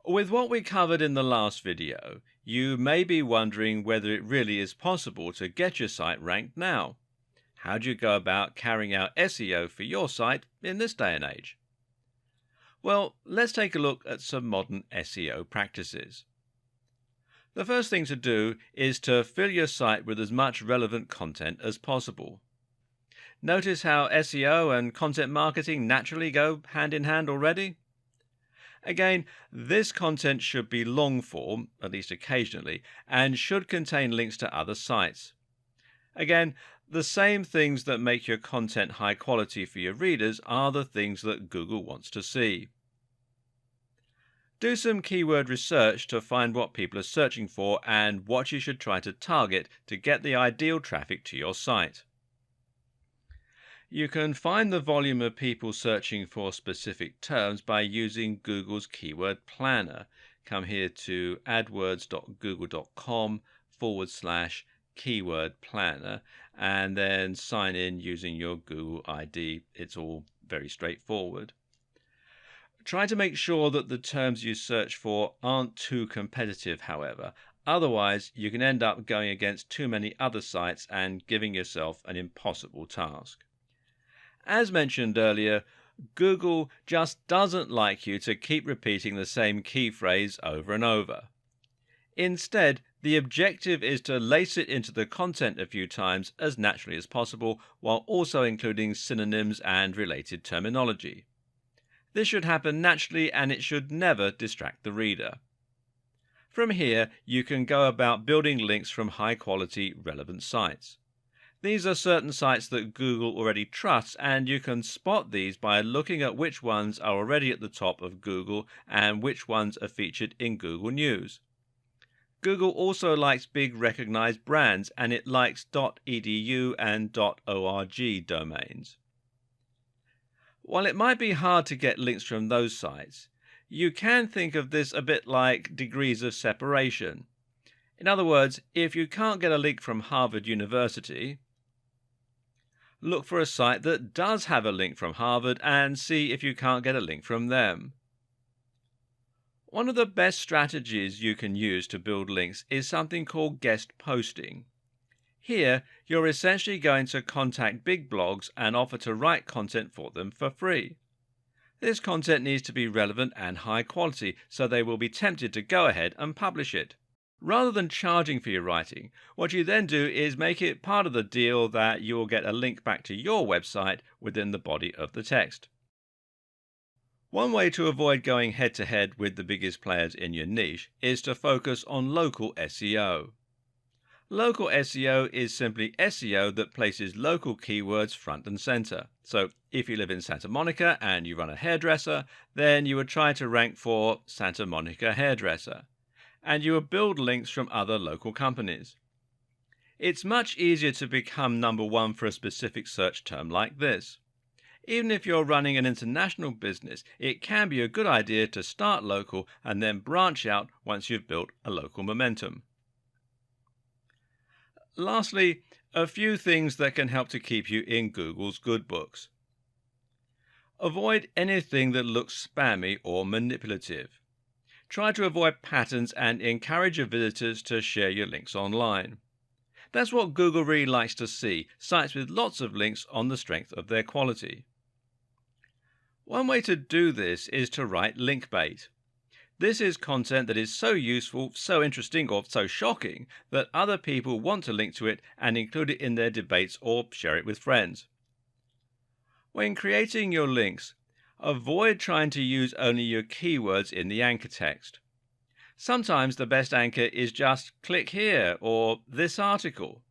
With what we covered in the last video, you may be wondering whether it really is possible to get your site ranked now. How do you go about carrying out SEO for your site in this day and age? Well, let's take a look at some modern SEO practices. The first thing to do is to fill your site with as much relevant content as possible. Notice how SEO and content marketing naturally go hand in hand already? Again, this content should be long form, at least occasionally, and should contain links to other sites. Again, the same things that make your content high quality for your readers are the things that Google wants to see. Do some keyword research to find what people are searching for and what you should try to target to get the ideal traffic to your site. You can find the volume of people searching for specific terms by using Google's keyword planner. Come here to adwords.google.com/keyword planner and then sign in using your Google ID. It's all very straightforward. Try to make sure that the terms you search for aren't too competitive, however. Otherwise, you can end up going against too many other sites and giving yourself an impossible task. As mentioned earlier, Google just doesn't like you to keep repeating the same key phrase over and over. Instead, the objective is to lace it into the content a few times as naturally as possible, while also including synonyms and related terminology. This should happen naturally and it should never distract the reader. From here, you can go about building links from high-quality, relevant sites. These are certain sites that Google already trusts, and you can spot these by looking at which ones are already at the top of Google and which ones are featured in Google News. Google also likes big recognized brands, and it likes .edu and .org domains. While it might be hard to get links from those sites, you can think of this a bit like degrees of separation. In other words, if you can't get a link from Harvard University, look for a site that does have a link from Harvard and see if you can't get a link from them. One of the best strategies you can use to build links is something called guest posting. Here, you're essentially going to contact big blogs and offer to write content for them for free. This content needs to be relevant and high quality, so they will be tempted to go ahead and publish it. Rather than charging for your writing, what you then do is make it part of the deal that you will get a link back to your website within the body of the text. One way to avoid going head-to-head with the biggest players in your niche is to focus on local SEO. Local SEO is simply SEO that places local keywords front and center. So if you live in Santa Monica and you run a hairdresser, then you would try to rank for Santa Monica hairdresser, and you will build links from other local companies. It's much easier to become number one for a specific search term like this. Even if you're running an international business, it can be a good idea to start local and then branch out once you've built a local momentum. Lastly, a few things that can help to keep you in Google's good books. Avoid anything that looks spammy or manipulative. Try to avoid patterns and encourage your visitors to share your links online. That's what Google really likes to see, sites with lots of links on the strength of their quality. One way to do this is to write link bait. This is content that is so useful, so interesting, or so shocking that other people want to link to it and include it in their debates or share it with friends. When creating your links, avoid trying to use only your keywords in the anchor text. Sometimes the best anchor is just click here or this article.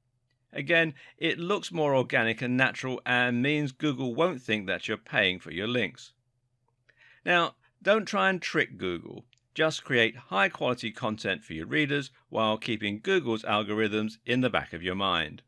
Again, it looks more organic and natural and means Google won't think that you're paying for your links. Now, don't try and trick Google. Just create high quality content for your readers while keeping Google's algorithms in the back of your mind.